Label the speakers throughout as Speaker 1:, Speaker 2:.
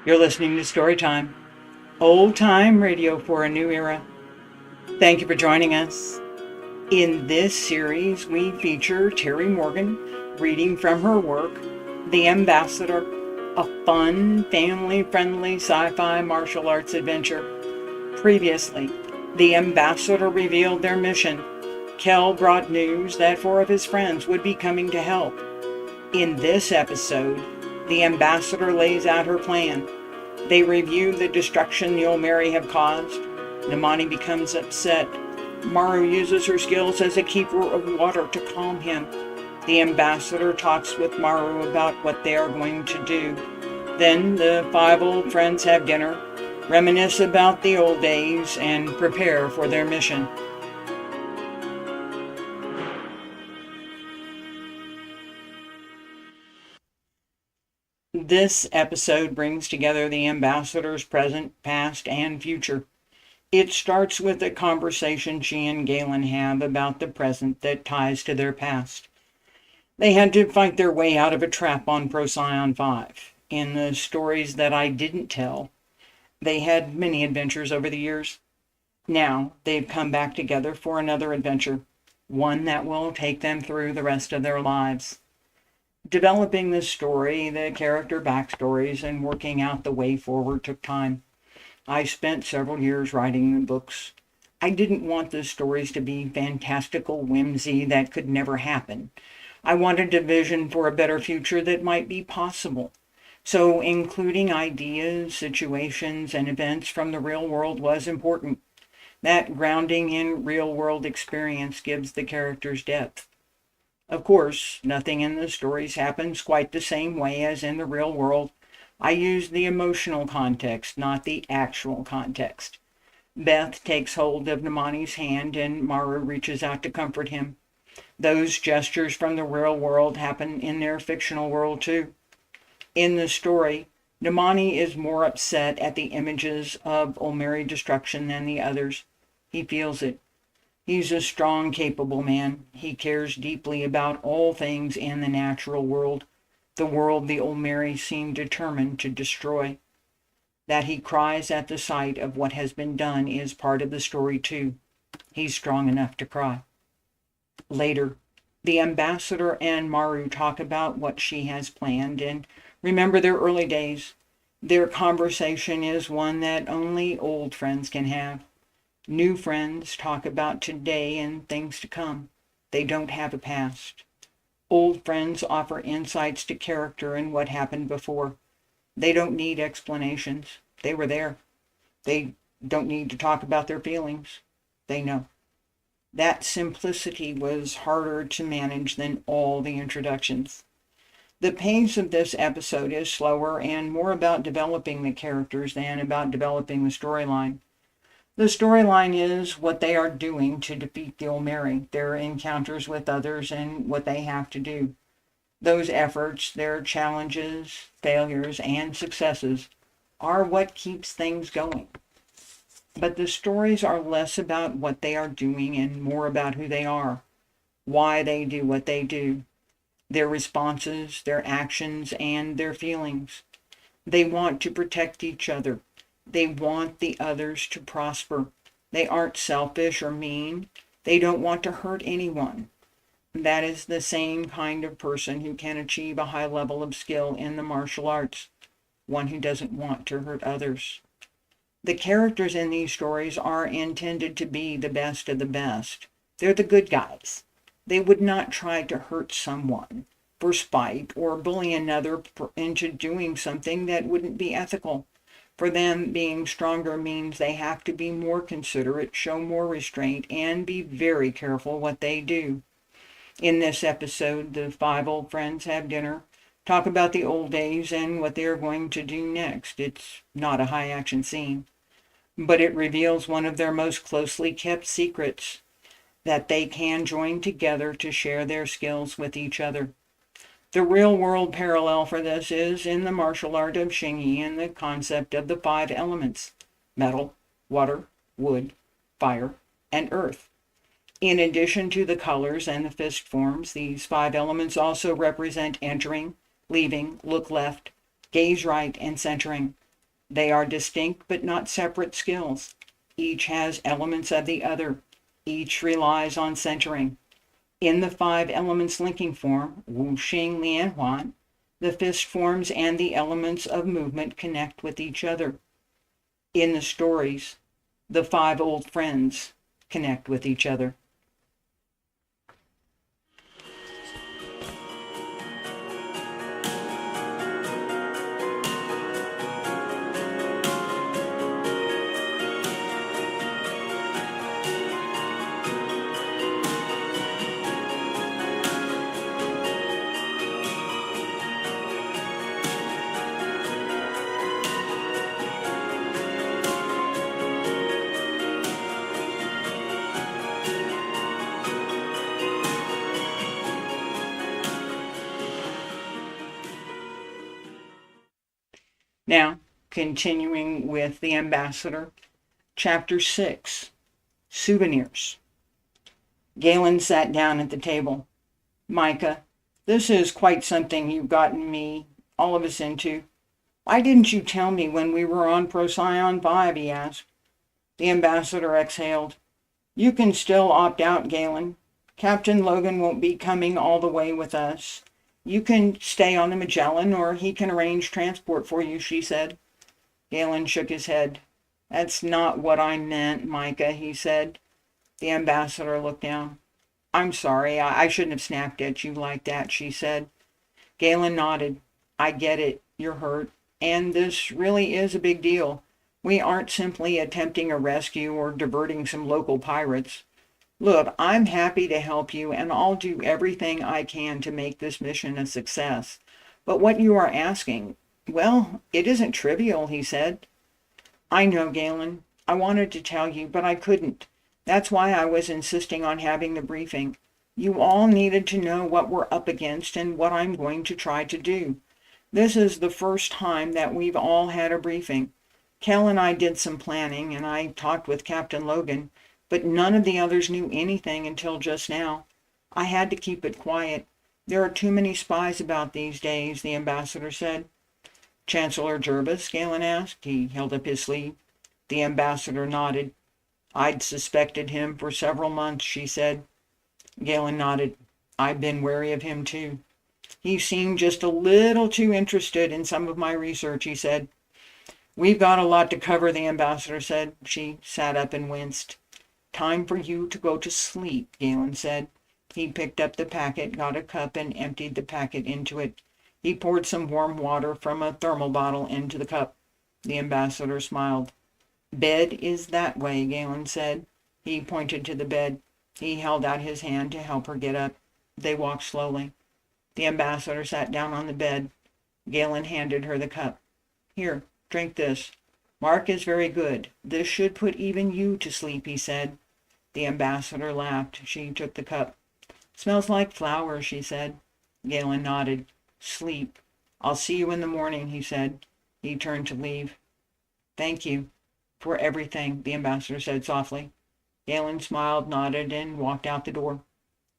Speaker 1: You're listening to Storytime, old time radio for a new era. Thank you for joining us. In this series, we feature Terry Morgan reading from her work, The Ambassador, a fun, family friendly sci fi martial arts adventure. Previously, the Ambassador revealed their mission. Kell brought news that four of his friends would be coming to help. In this episode, the Ambassador lays out her plan. They review the destruction the Olmeri have caused. Namani becomes upset. Maru uses her skills as a keeper of water to calm him. The ambassador talks with Maru about what they are going to do. Then the five old friends have dinner, reminisce about the old days, and prepare for their mission. This episode brings together the ambassador's present, past, and future. It starts with a conversation she and Galen have about the present that ties to their past. They had to fight their way out of a trap on Procyon 5. In the stories that I didn't tell, they had many adventures over the years. Now they've come back together for another adventure, one that will take them through the rest of their lives. Developing the story, the character backstories, and working out the way forward took time. I spent several years writing the books. I didn't want the stories to be fantastical whimsy that could never happen. I wanted a vision for a better future that might be possible. So including ideas, situations, and events from the real world was important. That grounding in real-world experience gives the characters depth. Of course, nothing in the stories happens quite the same way as in the real world. I use the emotional context, not the actual context. Beth takes hold of Namani's hand and Maru reaches out to comfort him. Those gestures from the real world happen in their fictional world too. In the story, Namani is more upset at the images of Olmeri destruction than the others. He feels it. He's a strong, capable man. He cares deeply about all things in the natural world, the world the Olmeri seem determined to destroy. That he cries at the sight of what has been done is part of the story too. He's strong enough to cry. Later, the ambassador and Maru talk about what she has planned and remember their early days. Their conversation is one that only old friends can have. New friends talk about today and things to come. They don't have a past. Old friends offer insights to character and what happened before. They don't need explanations. They were there. They don't need to talk about their feelings. They know. That simplicity was harder to manage than all the introductions. The pace of this episode is slower and more about developing the characters than about developing the storyline. The storyline is what they are doing to defeat the Olmeri, their encounters with others, and what they have to do. Those efforts, their challenges, failures, and successes are what keeps things going. But the stories are less about what they are doing and more about who they are, why they do what they do, their responses, their actions, and their feelings. They want to protect each other. They want the others to prosper. They aren't selfish or mean. They don't want to hurt anyone. That is the same kind of person who can achieve a high level of skill in the martial arts, one who doesn't want to hurt others. The characters in these stories are intended to be the best of the best. They're the good guys. They would not try to hurt someone for spite or bully another into doing something that wouldn't be ethical. For them, being stronger means they have to be more considerate, show more restraint, and be very careful what they do. In this episode, the five old friends have dinner, talk about the old days and what they are going to do next. It's not a high-action scene, but it reveals one of their most closely kept secrets, that they can join together to share their skills with each other. The real-world parallel for this is in the martial art of Xingyi and the concept of the five elements: metal, water, wood, fire, and earth. In addition to the colors and the fist forms, these five elements also represent entering, leaving, look left, gaze right, and centering. They are distinct but not separate skills. Each has elements of the other. Each relies on centering. In the 5 elements linking form, Wu Xing Lian Huan, the fist forms and the elements of movement connect with each other. In the stories, the 5 old friends connect with each other. Now, continuing with the ambassador, Chapter 6, Souvenirs. Galen sat down at the table. Micah, this is quite something you've gotten me, all of us into. Why didn't you tell me when we were on Procyon 5, he asked. The ambassador exhaled. You can still opt out, Galen. Captain Logan won't be coming all the way with us. You can stay on the Magellan, or he can arrange transport for you, she said. Galen shook his head. That's not what I meant, Micah, he said. The ambassador looked down. I'm sorry, I shouldn't have snapped at you like that, she said. Galen nodded. I get it. You're hurt. And this really is a big deal. We aren't simply attempting a rescue or diverting some local pirates. Look, I'm happy to help you, and I'll do everything I can to make this mission a success. But what you are asking, well, it isn't trivial, he said. I know, Galen. I wanted to tell you, but I couldn't. That's why I was insisting on having the briefing. You all needed to know what we're up against and what I'm going to try to do. This is the first time that we've all had a briefing. Kell and I did some planning, and I talked with Captain Logan, but none of the others knew anything until just now. I had to keep it quiet. There are too many spies about these days, the ambassador said. Chancellor Jervis, Galen asked. He held up his sleeve. The ambassador nodded. I'd suspected him for several months, she said. Galen nodded. I've been wary of him too. He seemed just a little too interested in some of my research, he said. We've got a lot to cover, the ambassador said. She sat up and winced. Time for you to go to sleep, Galen said. He picked up the packet, got a cup, and emptied the packet into it. He poured some warm water from a thermal bottle into the cup. The ambassador smiled. Bed is that way, Galen said. He pointed to the bed. He held out his hand to help her get up. They walked slowly. The ambassador sat down on the bed. Galen handed her the cup. Here, drink this. Mark is very good. This should put even you to sleep, he said. The ambassador laughed. She took the cup. Smells like flowers, she said. Galen nodded. Sleep. I'll see you in the morning, he said. He turned to leave. Thank you for everything, the ambassador said softly. Galen smiled, nodded, and walked out the door.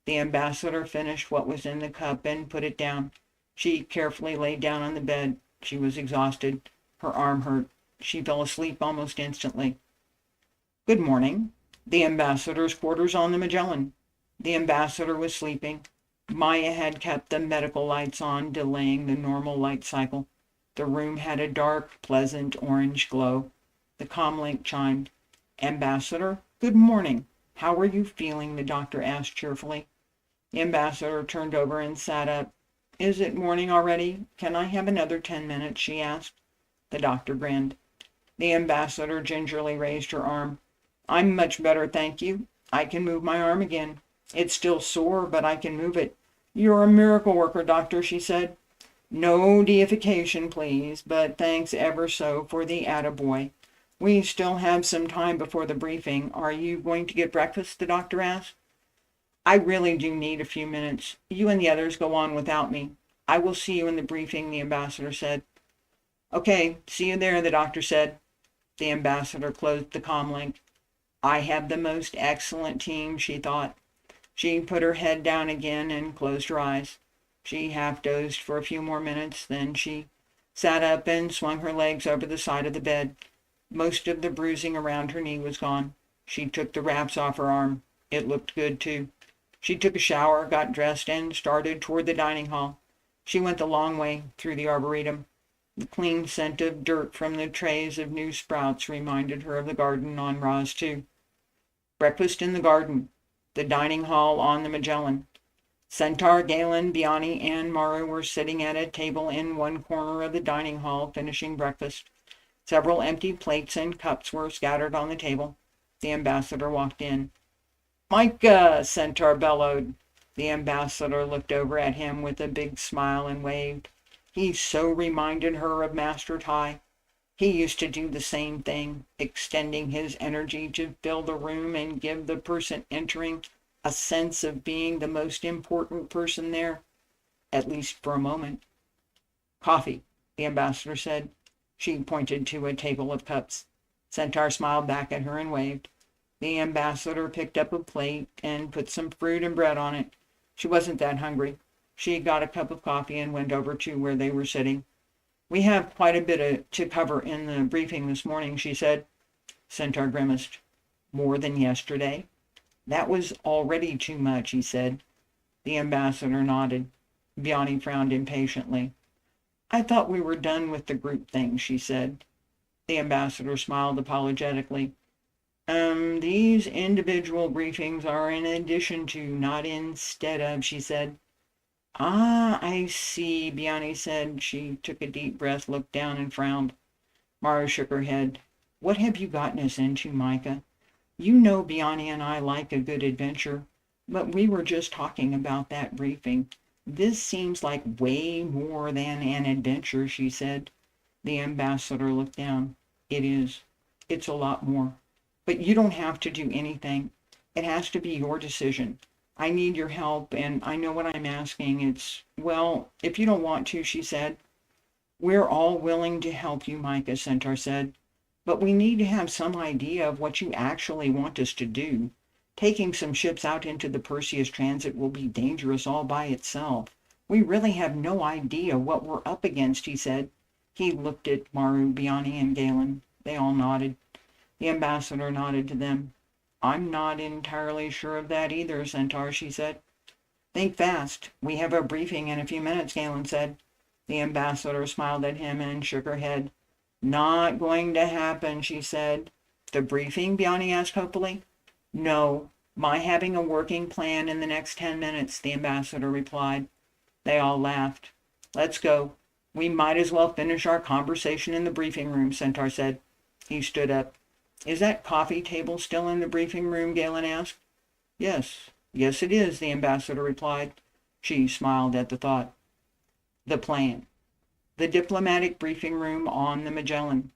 Speaker 1: The ambassador finished what was in the cup and put it down. She carefully lay down on the bed. She was exhausted. Her arm hurt. She fell asleep almost instantly. Good morning. The ambassador's quarters on the Magellan. The ambassador was sleeping. Maya had kept the medical lights on, delaying the normal light cycle. The room had a dark, pleasant orange glow. The comlink chimed. Ambassador, good morning. How are you feeling? The doctor asked cheerfully. The ambassador turned over and sat up. Is it morning already? Can I have another 10 minutes? She asked. The doctor grinned. The ambassador gingerly raised her arm. I'm much better, thank you. I can move my arm again. It's still sore, but I can move it. You're a miracle worker, doctor, she said. No deification, please, but thanks ever so for the attaboy. We still have some time before the briefing. Are you going to get breakfast? The doctor asked. I really do need a few minutes. You and the others go on without me. I will see you in the briefing, the ambassador said. Okay, see you there, the doctor said. The ambassador closed the comlink. I have the most excellent team, she thought. She put her head down again and closed her eyes. She half dozed for a few more minutes, then she sat up and swung her legs over the side of the bed. Most of the bruising around her knee was gone. She took the wraps off her arm. It looked good, too. She took a shower, got dressed, and started toward the dining hall. She went the long way through the arboretum. The clean scent of dirt from the trays of new sprouts reminded her of the garden on Roz 2. Breakfast in the garden. The dining hall on the Magellan. Centaur, Galen, Biani, and Maru were sitting at a table in one corner of the dining hall finishing breakfast. Several empty plates and cups were scattered on the table. The ambassador walked in. "Micah!" Centaur bellowed. The ambassador looked over at him with a big smile and waved. He so reminded her of Master Tai. He used to do the same thing, extending his energy to fill the room and give the person entering a sense of being the most important person there, at least for a moment. "Coffee," the ambassador said. She pointed to a table of cups. Centaur smiled back at her and waved. The ambassador picked up a plate and put some fruit and bread on it. She wasn't that hungry. She got a cup of coffee and went over to where they were sitting. "We have quite a bit to cover in the briefing this morning," she said. Centaur grimaced. "More than yesterday?" "That was already too much," he said. The ambassador nodded. Biani frowned impatiently. "I thought we were done with the group thing," she said. The ambassador smiled apologetically. These individual briefings are in addition to, not instead of," she said. "Ah, I see," Biani said. She took a deep breath, looked down, and frowned. Maru shook her head. "What have you gotten us into, Micah? You know Biani and I like a good adventure, but we were just talking about that briefing. This seems like way more than an adventure," she said. The ambassador looked down. "It is. It's a lot more. But you don't have to do anything. It has to be your decision. I need your help, and I know what I'm asking. Well, if you don't want to," she said. "We're all willing to help you," Micah, Centaur said. "But we need to have some idea of what you actually want us to do. Taking some ships out into the Perseus transit will be dangerous all by itself. We really have no idea what we're up against," he said. He looked at Maru, Biani, and Galen. They all nodded. The ambassador nodded to them. "I'm not entirely sure of that either, Centaur," she said. "Think fast. We have a briefing in a few minutes," Galen said. The ambassador smiled at him and shook her head. "Not going to happen," she said. "The briefing?" Biani asked hopefully. "No, my having a working plan in the next 10 minutes, the ambassador replied. They all laughed. "Let's go. We might as well finish our conversation in the briefing room," Centaur said. He stood up. "Is that coffee table still in the briefing room?" Galen asked. Yes, it is," the ambassador replied. She smiled at the thought. The plan. The diplomatic briefing room on the Magellan.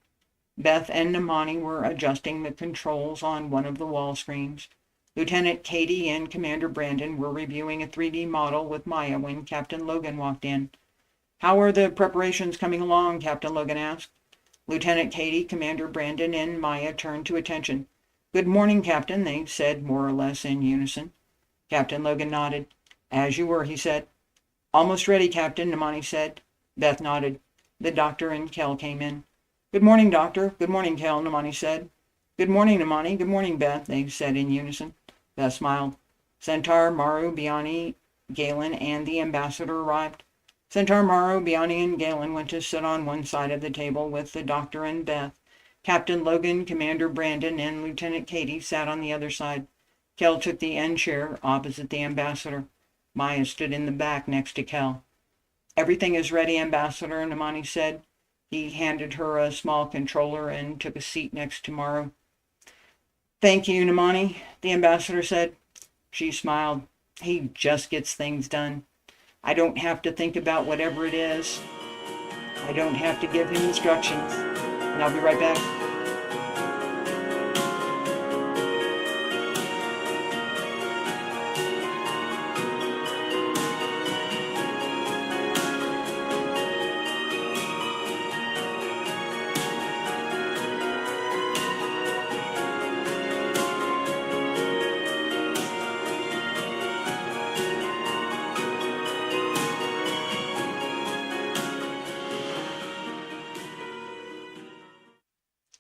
Speaker 1: Beth and Namani were adjusting the controls on one of the wall screens. Lieutenant Katie and Commander Brandon were reviewing a 3D model with Maya when Captain Logan walked in. "How are the preparations coming along?" Captain Logan asked. Lieutenant Katie, Commander Brandon, and Maya turned to attention. "Good morning, Captain," they said more or less in unison. Captain Logan nodded. "As you were," he said. "Almost ready, Captain," Namani said. Beth nodded. The doctor and Kell came in. "Good morning, Doctor." "Good morning, Kell," Namani said. "Good morning, Namani." "Good morning, Beth," they said in unison. Beth smiled. Centaur, Maru, Biani, Galen, and the ambassador arrived. Centaur, Maru, Biani, and Galen went to sit on one side of the table with the doctor and Beth. Captain Logan, Commander Brandon, and Lieutenant Katie sat on the other side. Kell took the end chair opposite the ambassador. Maya stood in the back next to Kell. "Everything is ready, Ambassador," Namani said. He handed her a small controller and took a seat next to Maru. "Thank you, Namani," the ambassador said. She smiled. "He just gets things done. I don't have to think about whatever it is. I don't have to give him instructions. And I'll be right back."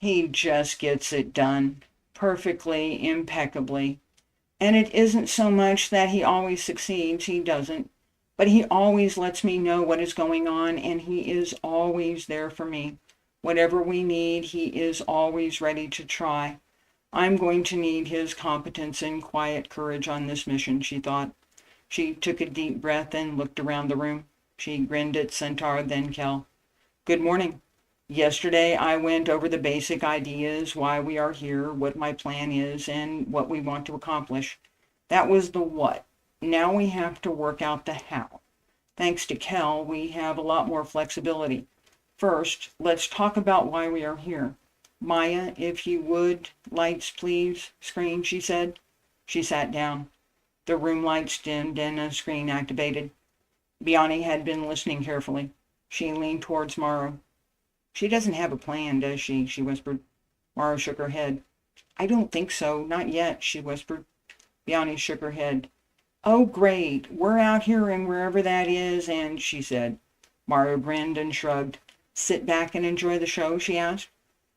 Speaker 1: He just gets it done perfectly, impeccably. And it isn't so much that he always succeeds, he doesn't, but he always lets me know what is going on, and he is always there for me. Whatever we need, he is always ready to try. I'm going to need his competence and quiet courage on this mission, she thought. She took a deep breath and looked around the room. She grinned at Centaur, then Kell. Good morning. Yesterday I went over the basic ideas, why we are here, what my plan is, and what we want to accomplish. That was the what. Now we have to work out the how. Thanks to Kell, we have a lot more flexibility. First, let's talk about why we are here. Maya, if you would, lights please, screen, she said. She sat down. The room lights dimmed and a screen activated. Biani had been listening carefully. She leaned towards Maru. She doesn't have a plan, does she? She whispered. Maru shook her head. I don't think so, not yet, she whispered. Biani shook her head. Oh, great, we're out here and wherever that is, and she said. Maru grinned and shrugged. Sit back and enjoy the show, she asked.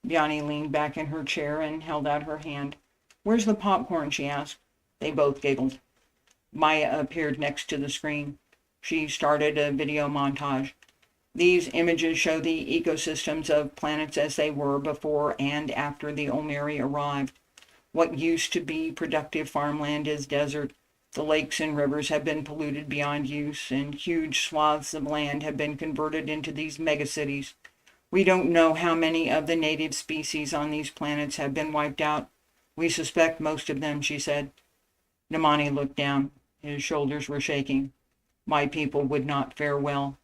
Speaker 1: Biani leaned back in her chair and held out her hand. Where's the popcorn, she asked. They both giggled. Maya appeared next to the screen. She started a video montage. These images show the ecosystems of planets as they were before and after the Olmeri arrived. What used to be productive farmland is desert. The lakes and rivers have been polluted beyond use, and huge swaths of land have been converted into these megacities. We don't know how many of the native species on these planets have been wiped out. We suspect most of them, she said. Namani looked down. His shoulders were shaking. My people would not fare well.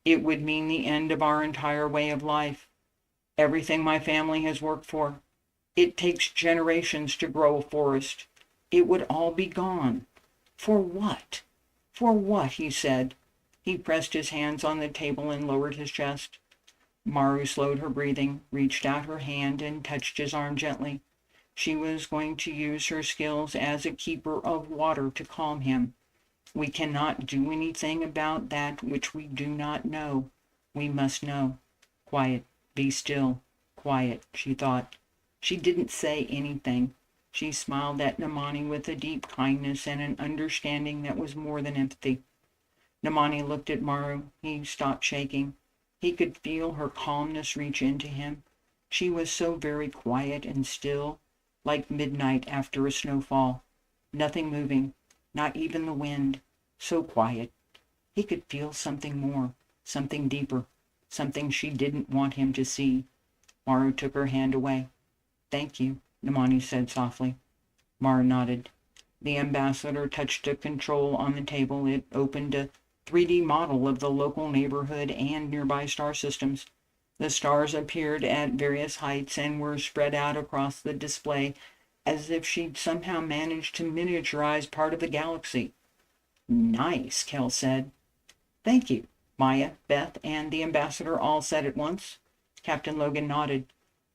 Speaker 1: It would mean the end of our entire way of life. Everything my family has worked for. It takes generations to grow a forest. It would all be gone. For what? For what? He said. He pressed his hands on the table and lowered his chest. Maru slowed her breathing, reached out her hand, and touched his arm gently. She was going to use her skills as a keeper of water to calm him. We cannot do anything about that which we do not know. We must know. Quiet. Be still. Quiet, she thought. She didn't say anything. She smiled at Namani with a deep kindness and an understanding that was more than empathy. Namani looked at Maru. He stopped shaking. He could feel her calmness reach into him. She was so very quiet and still, like midnight after a snowfall. Nothing moving, not even the wind. So quiet. He could feel something more, something deeper, something she didn't want him to see. Maru took her hand away. Thank you, Namani said softly. Maru nodded. The ambassador touched a control on the table. It opened a 3D model of the local neighborhood and nearby star systems. The stars appeared at various heights and were spread out across the display as if she'd somehow managed to miniaturize part of the galaxy. Nice, Kell said. Thank you, Maya, Beth, and the ambassador all said at once. Captain Logan nodded.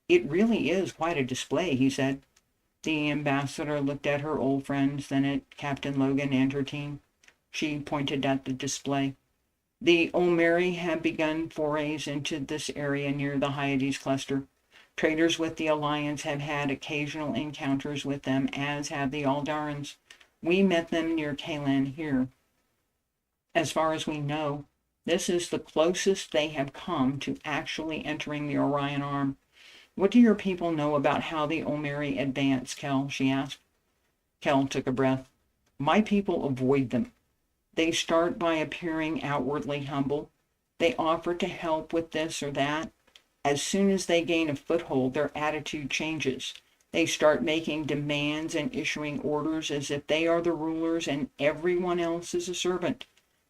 Speaker 1: It really is quite a display, he said. The ambassador looked at her old friends, then at Captain Logan and her team. She pointed at the display. The Olmeri have begun forays into this area near the Hyades cluster. Traders with the Alliance have had occasional encounters with them, as have the Aldarans. We met them near Kalan here. As far as we know, this is the closest they have come to actually entering the Orion Arm. What do your people know about how the Olmeri advance, Kell? She asked. Kell took a breath. My people avoid them. They start by appearing outwardly humble. They offer to help with this or that. As soon as they gain a foothold, their attitude changes. They start making demands and issuing orders as if they are the rulers and everyone else is a servant.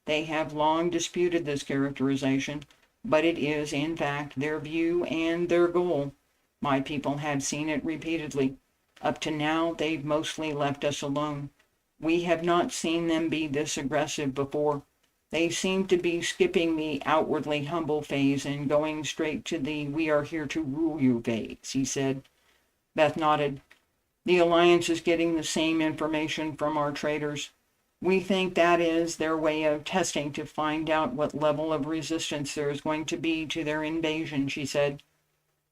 Speaker 1: They have long disputed this characterization, but it is, in fact, their view and their goal. My people have seen it repeatedly. Up to now, they've mostly left us alone. We have not seen them be this aggressive before. They seem to be skipping the outwardly humble phase and going straight to the we are here to rule you phase, he said. Beth nodded. The Alliance is getting the same information from our traders. We think that is their way of testing to find out what level of resistance there is going to be to their invasion, she said.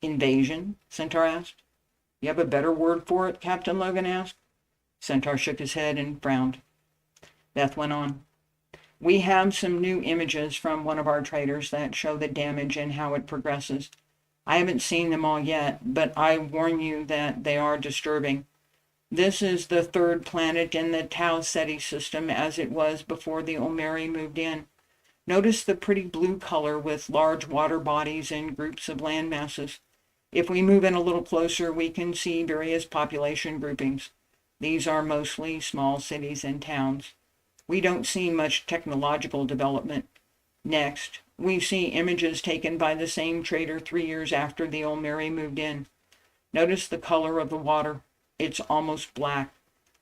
Speaker 1: Invasion? Centaur asked. You have a better word for it? Captain Logan asked. Centaur shook his head and frowned. Beth went on. We have some new images from one of our traders that show the damage and how it progresses. I haven't seen them all yet, but I warn you that they are disturbing. This is the third planet in the Tau Ceti system as it was before the Olmeri moved in. Notice the pretty blue color with large water bodies and groups of land masses. If we move in a little closer, we can see various population groupings. These are mostly small cities and towns. We don't see much technological development. Next, we see images taken by the same trader 3 years after the Olmeri moved in. Notice the color of the water. It's almost black.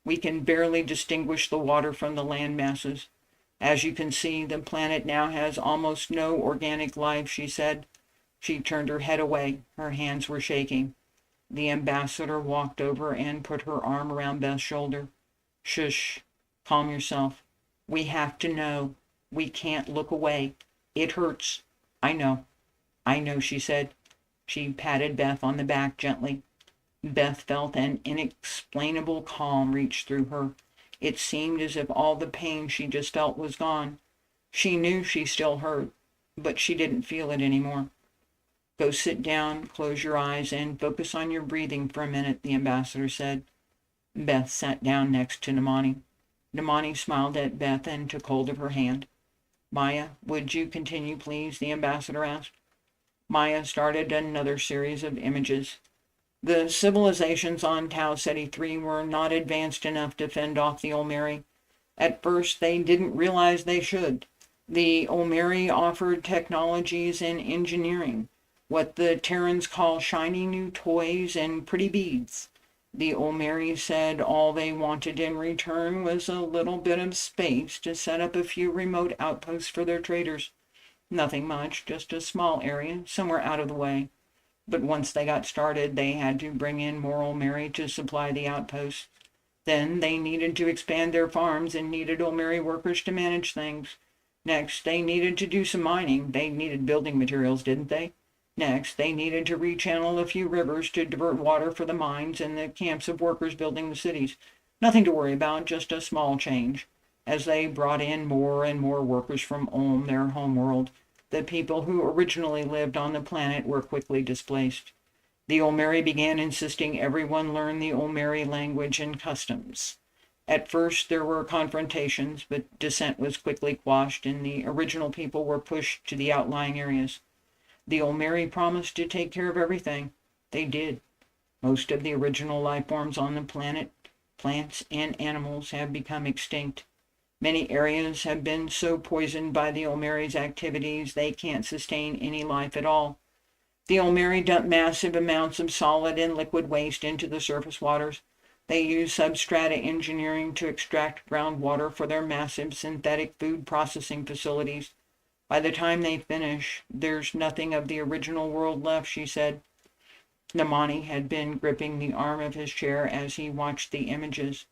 Speaker 1: We can barely distinguish the water from the land masses. As you can see, the planet now has almost no organic life, she said. She turned her head away. Her hands were shaking. The ambassador walked over and put her arm around Beth's shoulder. Shush. Calm yourself. We have to know. We can't look away. It hurts. I know, she said. She patted Beth on the back gently. Beth felt an inexplainable calm reach through her. It seemed as if all the pain she just felt was gone. She knew she still hurt, but she didn't feel it anymore. Go sit down, close your eyes, and focus on your breathing for a minute, the ambassador said. Beth sat down next to Namani. Namani smiled at Beth and took hold of her hand. Maya, would you continue, please? The ambassador asked. Maya started another series of images. The civilizations on Tau Ceti 3 were not advanced enough to fend off the Olmeri. At first, they didn't realize they should. The Olmeri offered technologies and engineering, what the Terrans call shiny new toys and pretty beads. The Olmeri said all they wanted in return was a little bit of space to set up a few remote outposts for their traders. Nothing much, just a small area, somewhere out of the way. But once they got started, they had to bring in more Olmeri to supply the outposts. Then they needed to expand their farms and needed Olmeri workers to manage things. Next, they needed to do some mining. They needed building materials, didn't they? Next, they needed to rechannel a few rivers to divert water for the mines and the camps of workers building the cities. Nothing to worry about, just a small change. As they brought in more and more workers from Olm, their homeworld, the people who originally lived on the planet were quickly displaced. The Olmeri began insisting everyone learn the Olmeri language and customs. At first there were confrontations, but dissent was quickly quashed and the original people were pushed to the outlying areas. The Olmeri promised to take care of everything. They did. Most of the original life forms on the planet, plants and animals, have become extinct. Many areas have been so poisoned by the Olmeri's activities they can't sustain any life at all. The Olmeri dump massive amounts of solid and liquid waste into the surface waters. They use substrata engineering to extract groundwater for their massive synthetic food processing facilities. By the time they finish, there's nothing of the original world left, she said. Namani had been gripping the arm of his chair as he watched the images.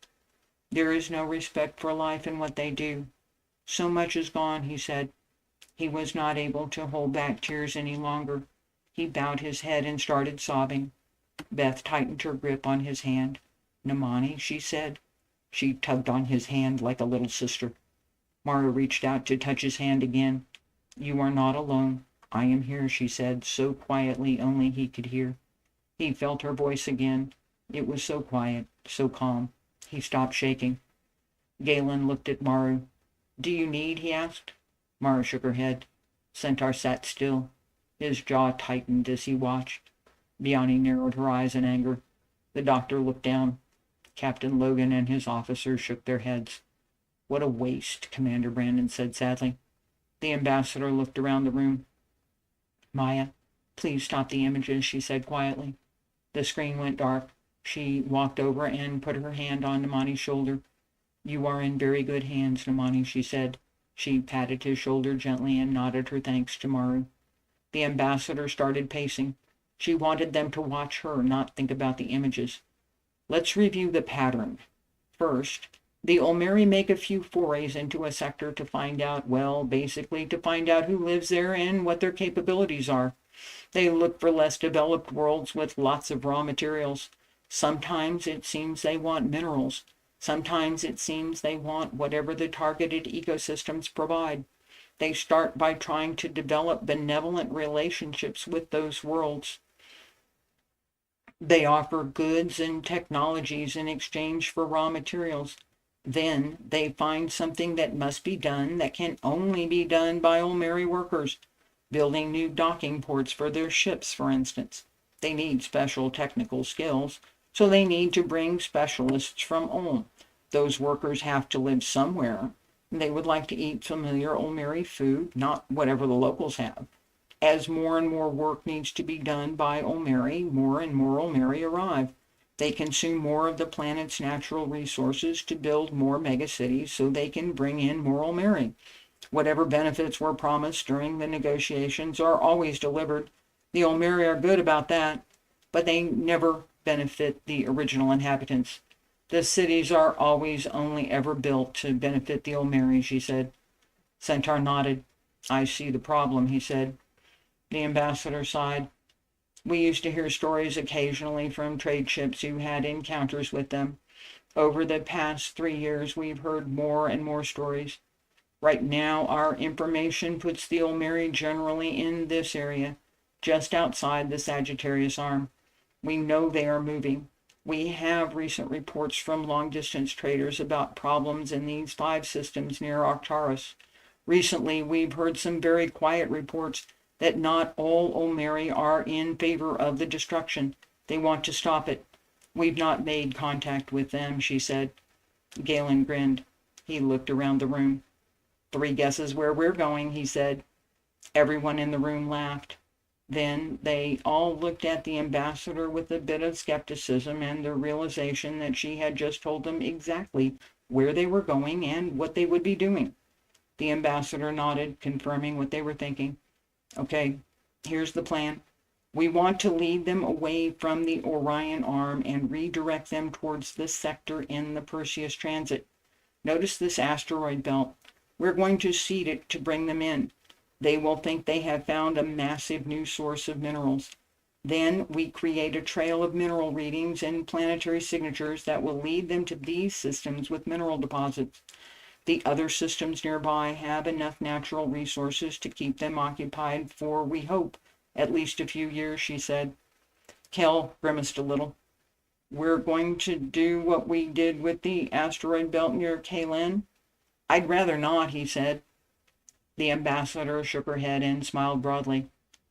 Speaker 1: There is no respect for life in what they do. So much is gone, he said. He was not able to hold back tears any longer. He bowed his head and started sobbing. Beth tightened her grip on his hand. Namani, she said. She tugged on his hand like a little sister. Maru reached out to touch his hand again. You are not alone. I am here, she said, so quietly only he could hear. He felt her voice again. It was so quiet, so calm. He stopped shaking. Galen looked at Maru. Do you need? He asked. Maru shook her head. Centaur sat still. His jaw tightened as he watched. Biani narrowed her eyes in anger. The doctor looked down. Captain Logan and his officers shook their heads. What a waste, Commander Brandon said sadly. The ambassador looked around the room. Maya, please stop the images, she said quietly. The screen went dark. She walked over and put her hand on Namani's shoulder. You are in very good hands, Namani, she said. She patted his shoulder gently and nodded her thanks to Maru. The ambassador started pacing. She wanted them to watch her, not think about the images. Let's review the pattern. First, the Olmeri make a few forays into a sector to find out, well, basically to find out who lives there and what their capabilities are. They look for less developed worlds with lots of raw materials. Sometimes it seems they want minerals. Sometimes it seems they want whatever the targeted ecosystems provide. They start by trying to develop benevolent relationships with those worlds. They offer goods and technologies in exchange for raw materials. Then they find something that must be done that can only be done by Olmeri workers, building new docking ports for their ships, for instance. They need special technical skills, so they need to bring specialists from Olm. Those workers have to live somewhere. They would like to eat familiar Olmeri food, not whatever the locals have. As more and more work needs to be done by Olmeri, more and more Olmeri arrive. They consume more of the planet's natural resources to build more megacities so they can bring in more Olmeri. Whatever benefits were promised during the negotiations are always delivered. The Olmeri are good about that, but they never benefit the original inhabitants. The cities are always only ever built to benefit the Olmeri, she said. Centaur nodded. I see the problem, he said. The ambassador sighed. We used to hear stories occasionally from trade ships who had encounters with them. Over the past 3 years, we've heard more and more stories. Right now, our information puts the Olmeri generally in this area, just outside the Sagittarius Arm. We know they are moving. We have recent reports from long-distance traders about problems in these 5 systems near Arcturus. Recently, we've heard some very quiet reports that not all Olmeri are in favor of the destruction. They want to stop it. We've not made contact with them, she said. Galen grinned. He looked around the room. 3 guesses where we're going, he said. Everyone in the room laughed. Then they all looked at the ambassador with a bit of skepticism and the realization that she had just told them exactly where they were going and what they would be doing. The ambassador nodded, confirming what they were thinking. Okay, here's the plan. We want to lead them away from the Orion Arm and redirect them towards this sector in the Perseus transit. Notice this asteroid belt. We're going to seed it to bring them in. They will think they have found a massive new source of minerals. Then we create a trail of mineral readings and planetary signatures that will lead them to these systems with mineral deposits. The other systems nearby have enough natural resources to keep them occupied for, we hope, at least a few years, she said. Kell grimaced a little. We're going to do what we did with the asteroid belt near Kalen? I'd rather not, he said. The ambassador shook her head and smiled broadly.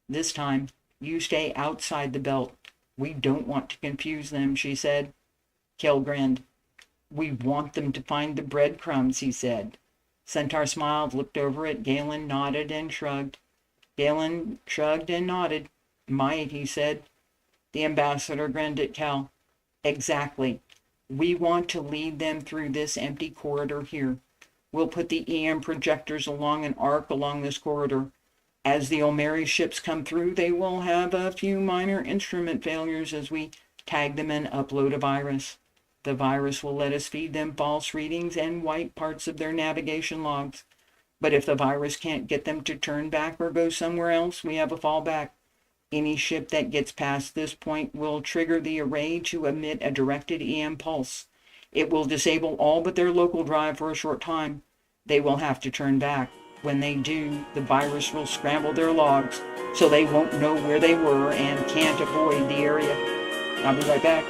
Speaker 1: This time, you stay outside the belt. We don't want to confuse them, she said. Kell grinned. We want them to find the breadcrumbs, he said. Centaur smiled, looked over at Galen, nodded, and shrugged. Galen shrugged and nodded. Might, he said. The ambassador grinned at Kell. Exactly. We want to lead them through this empty corridor here. We'll put the EM projectors along an arc along this corridor. As the Olmeri ships come through, they will have a few minor instrument failures as we tag them and upload a virus. The virus will let us feed them false readings and wipe parts of their navigation logs. But if the virus can't get them to turn back or go somewhere else, we have a fallback. Any ship that gets past this point will trigger the array to emit a directed EM pulse. It will disable all but their local drive for a short time. They will have to turn back. When they do, the virus will scramble their logs, so they won't know where they were and can't avoid the area. I'll be right back.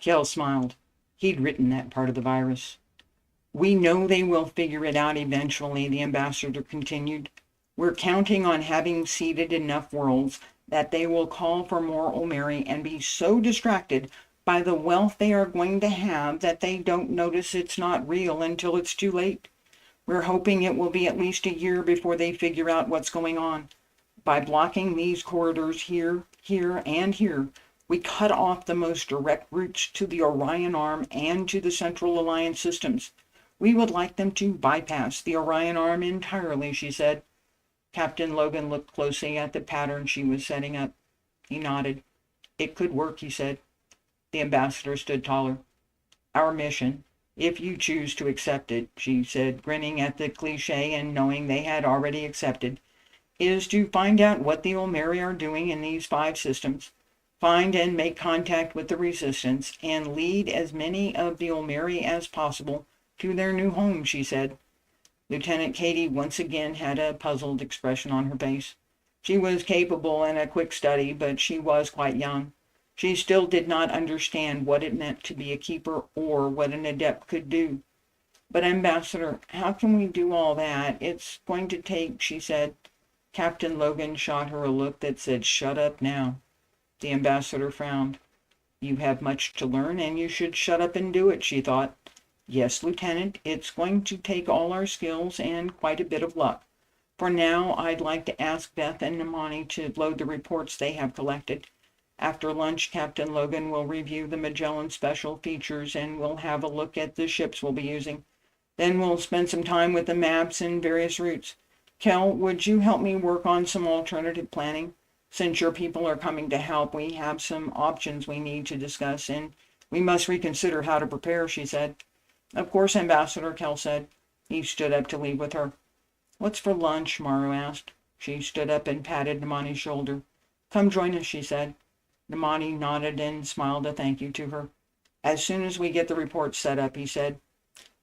Speaker 1: Kell smiled. He'd written that part of the virus. We know they will figure it out eventually, the ambassador continued. We're counting on having seeded enough worlds that they will call for more Olmeri and be so distracted by the wealth they are going to have that they don't notice it's not real until it's too late. We're hoping it will be at least a year before they figure out what's going on. By blocking these corridors here, here, and here, we cut off the most direct routes to the Orion Arm and to the Central Alliance systems. We would like them to bypass the Orion Arm entirely, she said. Captain Logan looked closely at the pattern she was setting up. He nodded. It could work, he said. The ambassador stood taller. Our mission, if you choose to accept it, she said, grinning at the cliché and knowing they had already accepted, is to find out what the Olmeri are doing in these 5 systems, find and make contact with the resistance, and lead as many of the Olmeri as possible to their new home, she said. Lieutenant Katie once again had a puzzled expression on her face. She was capable and a quick study, but she was quite young. She still did not understand what it meant to be a keeper or what an adept could do. But, Ambassador, how can we do all that? It's going to take, she said. Captain Logan shot her a look that said, shut up now. The ambassador frowned. You have much to learn, and you should shut up and do it, she thought. Yes, Lieutenant, it's going to take all our skills and quite a bit of luck. For now, I'd like to ask Beth and Namani to load the reports they have collected. After lunch, Captain Logan will review the Magellan special features, and we'll have a look at the ships we'll be using. Then we'll spend some time with the maps and various routes. Kell, would you help me work on some alternative planning? Since your people are coming to help, we have some options we need to discuss, and we must reconsider how to prepare, she said. Of course, Ambassador, Kell said. He stood up to leave with her. What's for lunch? Maru asked. She stood up and patted Namani's shoulder. Come join us, she said. Namani nodded and smiled a thank you to her. As soon as we get the report set up, he said.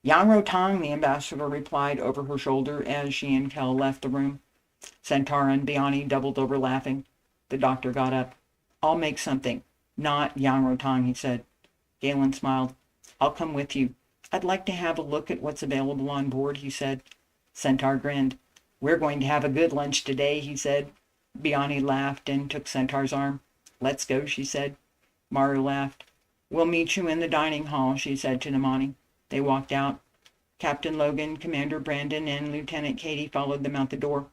Speaker 1: Yang Tang, the ambassador replied over her shoulder as she and Kell left the room. Centaur and Biani doubled over laughing. The doctor got up. I'll make something. Not Yang Tang, he said. Galen smiled. I'll come with you. I'd like to have a look at what's available on board, he said. Centaur grinned. We're going to have a good lunch today, he said. Biani laughed and took Centaur's arm. Let's go, she said. Maru laughed. We'll meet you in the dining hall, she said to Namani. They walked out. Captain Logan, Commander Brandon, and Lieutenant Katie followed them out the door.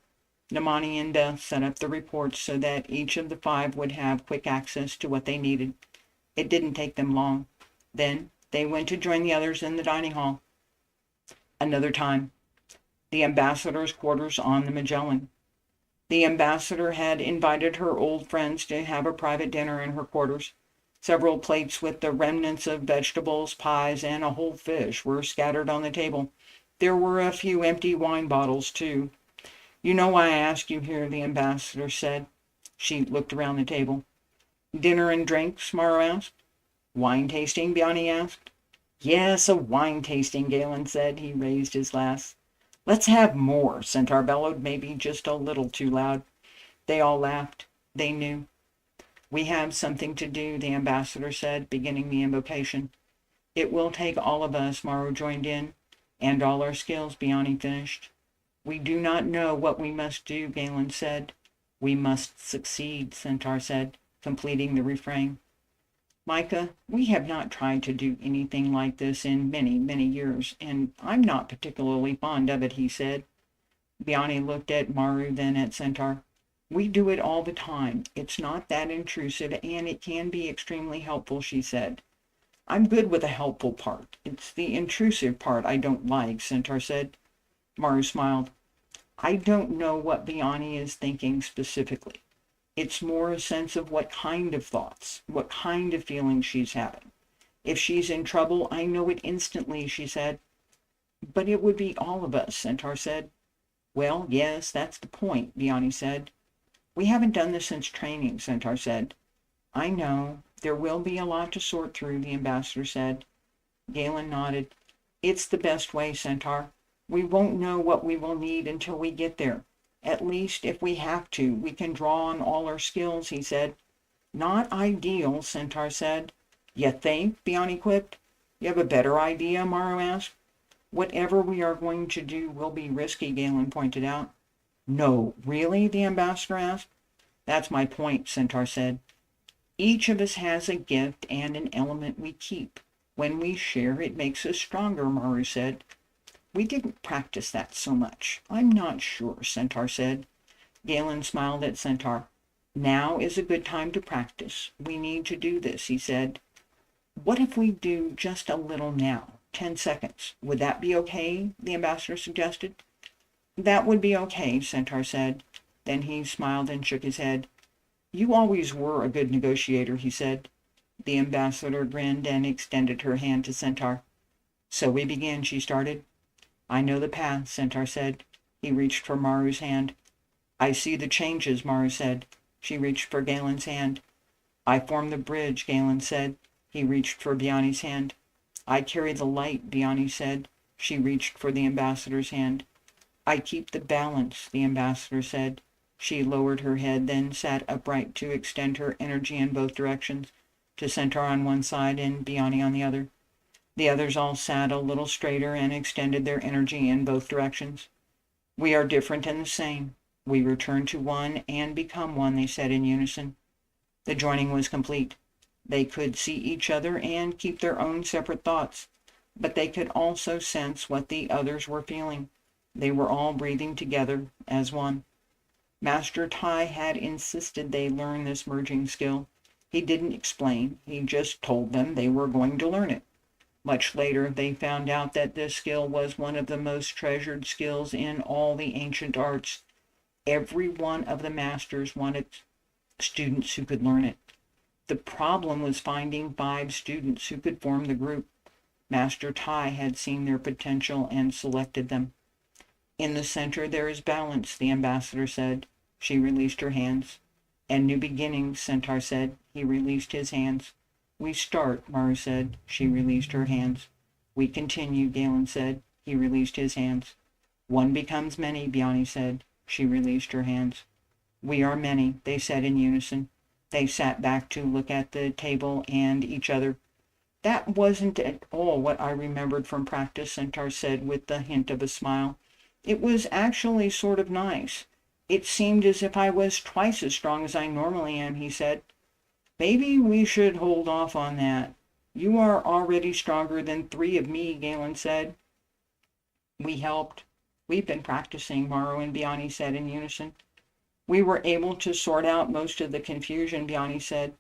Speaker 1: Namani and Beth set up the reports so that each of the 5 would have quick access to what they needed. It didn't take them long. Then they went to join the others in the dining hall. Another time. The ambassador's quarters on the Magellan. The ambassador had invited her old friends to have a private dinner in her quarters. Several plates with the remnants of vegetables, pies, and a whole fish were scattered on the table. There were a few empty wine bottles, too. You know why I asked you here, the ambassador said. She looked around the table. Dinner and drinks? Maru asked. Wine tasting? Biani asked. Yes, a wine tasting, Galen said. He raised his glass. Let's have more, Centaur bellowed, maybe just a little too loud. They all laughed. They knew. We have something to do, the ambassador said, beginning the invocation. It will take all of us, Maru joined in, and all our skills, Biani finished. We do not know what we must do, Galen said. We must succeed, Centaur said, completing the refrain. Micah, we have not tried to do anything like this in many, many years, and I'm not particularly fond of it, he said. Biani looked at Maru, then at Centaur. We do it all the time. It's not that intrusive, and it can be extremely helpful, she said. I'm good with the helpful part. It's the intrusive part I don't like, Centaur said. Maru smiled. I don't know what Biani is thinking specifically. It's more a sense of what kind of thoughts, what kind of feelings she's having. If she's in trouble, I know it instantly, she said. But it would be all of us, Centaur said. Well, yes, that's the point, Biani said. We haven't done this since training, Centaur said. I know. There will be a lot to sort through, the ambassador said. Galen nodded. It's the best way, Centaur. We won't know what we will need until we get there. At least, if we have to, we can draw on all our skills, he said. Not ideal, Centaur said. You think? Biani quipped. You have a better idea? Maru asked. Whatever we are going to do will be risky, Galen pointed out. No, really? The ambassador asked. That's my point, Centaur said. Each of us has a gift and an element we keep. When we share, it makes us stronger, Maru said. We didn't practice that so much. I'm not sure, Centaur said. Galen smiled at Centaur. Now is a good time to practice. We need to do this, he said. What if we do just a little now? 10 seconds. Would that be okay? The ambassador suggested. That would be okay, Centaur said. Then he smiled and shook his head. You always were a good negotiator, he said. The ambassador grinned and extended her hand to Centaur. So we begin, she started. I know the path, Centaur said. He reached for Maru's hand. I see the changes, Maru said. She reached for Galen's hand. I form the bridge, Galen said. He reached for Biani's hand. I carry the light, Biani said. She reached for the ambassador's hand. I keep the balance, the ambassador said. She lowered her head, then sat upright to extend her energy in both directions, to Centaur on one side and Biani on the other. The others all sat a little straighter and extended their energy in both directions. We are different and the same. We return to one and become one, they said in unison. The joining was complete. They could see each other and keep their own separate thoughts, but they could also sense what the others were feeling. They were all breathing together as one. Master Tai had insisted they learn this merging skill. He didn't explain. He just told them they were going to learn it. Much later, they found out that this skill was one of the most treasured skills in all the ancient arts. Every one of the masters wanted students who could learn it. The problem was finding 5 students who could form the group. Master Tai had seen their potential and selected them. In the center there is balance, the ambassador said. She released her hands. And new beginnings, Centaur said. He released his hands. We start, Maru said. She released her hands. We continue, Galen said. He released his hands. One becomes many, Biani said. She released her hands. We are many, they said in unison. They sat back to look at the table and each other. That wasn't at all what I remembered from practice, Centaur said with the hint of a smile. It was actually sort of nice. It seemed as if I was twice as strong as I normally am, he said. Maybe we should hold off on that. You are already stronger than 3 of me, Galen said. We helped. We've been practicing, Maru and Biani said in unison. We were able to sort out most of the confusion, Biani said.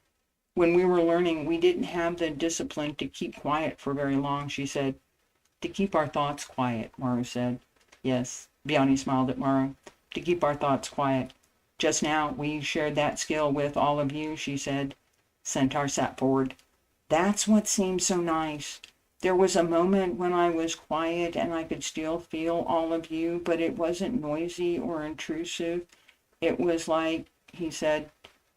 Speaker 1: When we were learning, we didn't have the discipline to keep quiet for very long, she said. To keep our thoughts quiet, Maru said. Yes, Biani smiled at Maru. To keep our thoughts quiet. Just now, we shared that skill with all of you, she said. Centaur sat forward. That's what seemed so nice. There was a moment when I was quiet and I could still feel all of you, but it wasn't noisy or intrusive. It was like, he said,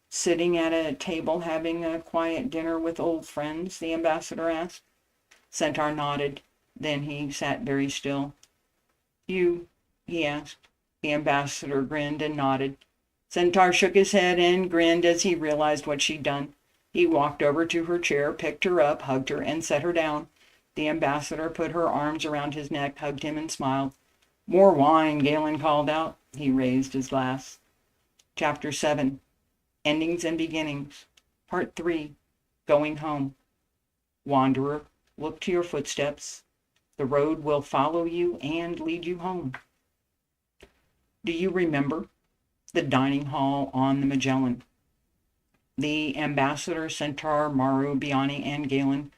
Speaker 1: sitting at a table having a quiet dinner with old friends, the ambassador asked. Centaur nodded. Then he sat very still. You, he asked. The ambassador grinned and nodded. Centaur shook his head and grinned as he realized what she'd done. He walked over to her chair, picked her up, hugged her, and set her down. The ambassador put her arms around his neck, hugged him, and smiled. More wine, Galen called out. He raised his glass. Chapter 7. Endings and Beginnings. Part 3. Going Home. Wanderer, look to your footsteps. The road will follow you and lead you home. Do you remember the dining hall on the Magellan? The ambassador, Centaur, Maru, Biani, and Galen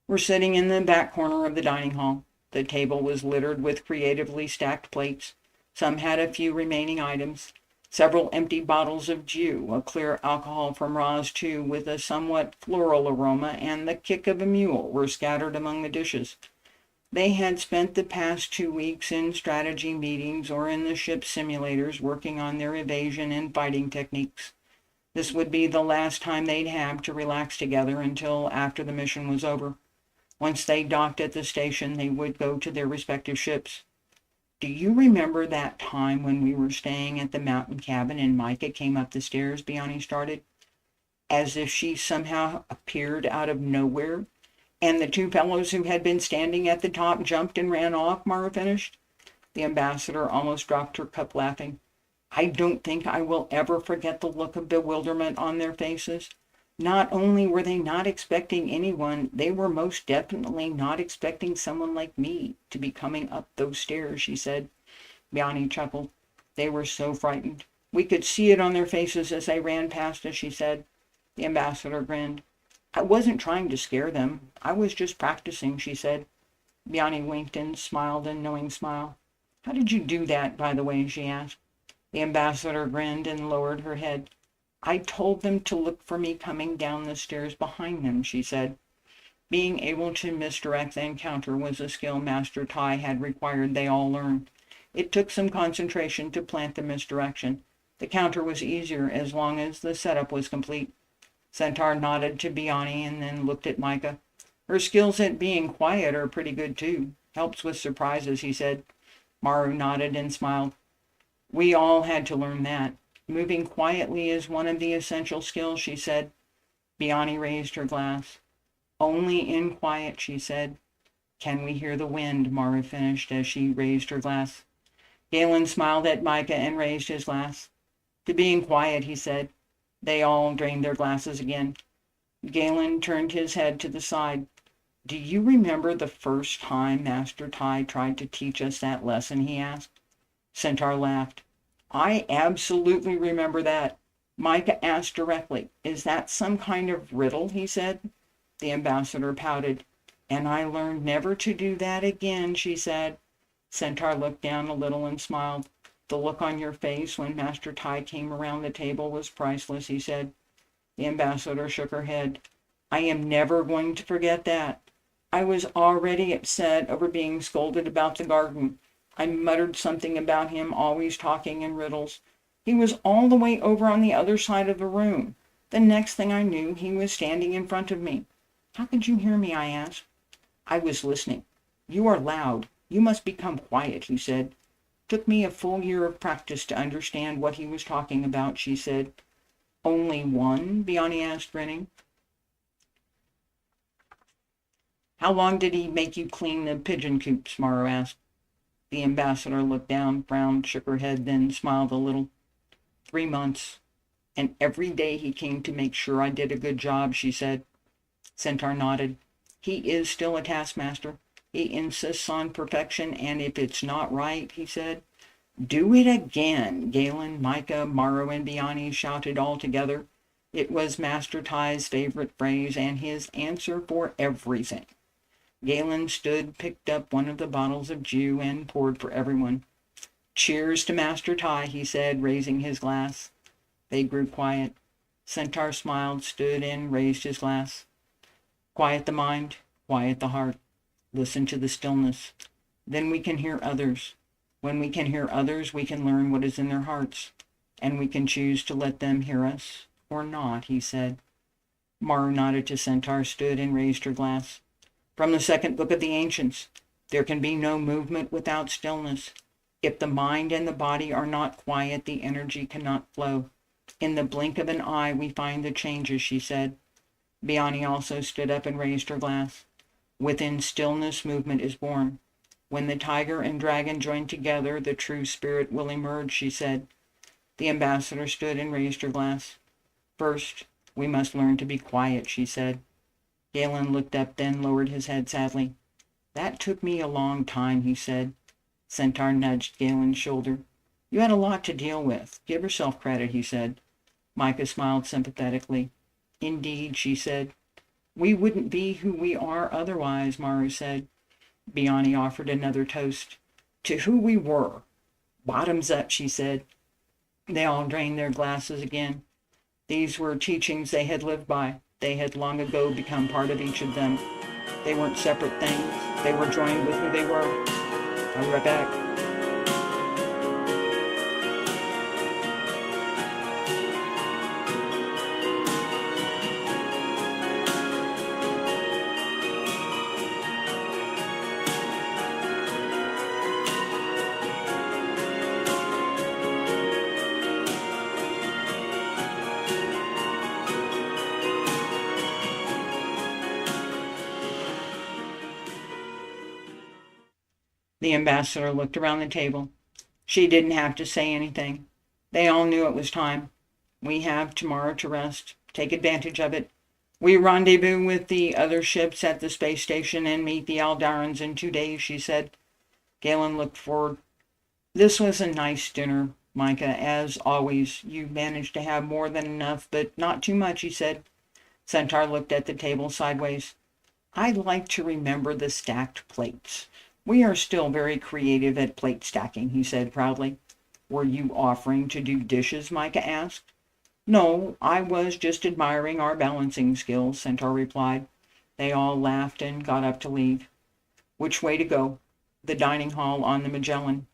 Speaker 1: were sitting in the back corner of the dining hall. The table was littered with creatively stacked plates. Some had a few remaining items. Several empty bottles of Jew, a clear alcohol from Raz too, with a somewhat floral aroma, and the kick of a mule were scattered among the dishes. They had spent the past 2 weeks in strategy meetings or in the ship simulators working on their evasion and fighting techniques. This would be the last time they'd have to relax together until after the mission was over. Once they docked at the station, they would go to their respective ships. Do you remember that time when we were staying at the mountain cabin and Micah came up the stairs? Biani started. as if she somehow appeared out of nowhere. And the two fellows who had been standing at the top jumped and ran off, Maru finished. The ambassador almost dropped her cup, laughing. I don't think I will ever forget the look of bewilderment on their faces. Not only were they not expecting anyone, they were most definitely not expecting someone like me to be coming up those stairs, she said. Biani chuckled. They were so frightened. We could see it on their faces as they ran past us, she said. The ambassador grinned. I wasn't trying to scare them. I was just practicing, she said. Biani winked and smiled a knowing smile. How did you do that, by the way, she asked. The ambassador grinned and lowered her head. I told them to look for me coming down the stairs behind them, she said. Being able to misdirect the encounter was a skill Master Tai had required they all learn. It took some concentration to plant the misdirection. The counter was easier as long as the setup was complete. Centaur nodded to Biani and then looked at Micah. Her skills at being quiet are pretty good too. Helps with surprises, he said. Maru nodded and smiled. We all had to learn that. Moving quietly is one of the essential skills, she said. Biani raised her glass. Only in quiet, she said. Can we hear the wind? Maru finished as she raised her glass. Galen smiled at Micah and raised his glass. To being quiet, he said. They all drained their glasses again. Galen turned his head to the side. Do you remember the first time Master Tai tried to teach us that lesson? He asked. Centaur laughed. I absolutely remember that. Micah asked directly, Is that some kind of riddle? He said. The ambassador pouted. And I learned never to do that again, she said. Centaur looked down a little and smiled. The look on your face when Master Tai came around the table was priceless, he said. The ambassador shook her head. I am never going to forget that. I was already upset over being scolded about the garden. I muttered something about him always talking in riddles. He was all the way over on the other side of the room. The next thing I knew, he was standing in front of me. How could you hear me? I asked. I was listening. You are loud. You must become quiet, he said. Took me a full year of practice to understand what he was talking about, she said. Only one? Biani asked, grinning. How long did he make you clean the pigeon coops? Maru asked. The ambassador looked down, frowned, shook her head, then smiled a little. 3 months. And every day he came to make sure I did a good job, she said. Centaur nodded. He is still a taskmaster. He insists on perfection, and if it's not right, he said. Do it again, Galen, Micah, Maru, and Biani shouted all together. It was Master Tai's favorite phrase and his answer for everything. Galen stood, picked up one of the bottles of Jew, and poured for everyone. Cheers to Master Tai, he said, raising his glass. They grew quiet. Centaur smiled, stood, and raised his glass. Quiet the mind, quiet the heart. Listen to the stillness. Then we can hear others. When we can hear others, we can learn what is in their hearts, and we can choose to let them hear us or not, he said. Maru nodded to Centaur, stood, and raised her glass. From the second book of the ancients, there can be no movement without stillness. If the mind and the body are not quiet, the energy cannot flow. In the blink of an eye, we find the changes, she said. Biani also stood up and raised her glass. Within stillness, movement is born. When the tiger and dragon join together, the true spirit will emerge, she said. The ambassador stood and raised her glass. First, we must learn to be quiet, she said. Galen looked up, then lowered his head sadly. That took me a long time, he said. Centaur nudged Galen's shoulder. You had a lot to deal with. Give yourself credit, he said. Micah smiled sympathetically. Indeed, she said. We wouldn't be who we are otherwise, Maru said. Biani offered another toast. To who we were. Bottoms up, she said. They all drained their glasses again. These were teachings they had lived by. They had long ago become part of each of them. They weren't separate things. They were joined with who they were. I'll be right back. The ambassador looked around the table. She didn't have to say anything. They all knew it was time. We have tomorrow to rest. Take advantage of it. We rendezvous with the other ships at the space station and meet the Aldarans in 2 days, she said. Galen looked forward. This was a nice dinner, Micah, as always. You managed to have more than enough, but not too much, he said. Centaur looked at the table sideways. I'd like to remember the stacked plates. We are still very creative at plate stacking, he said proudly. Were you offering to do dishes? Micah asked. No, I was just admiring our balancing skills, Centaur replied. They all laughed and got up to leave. Which way to go? The dining hall on the Magellan.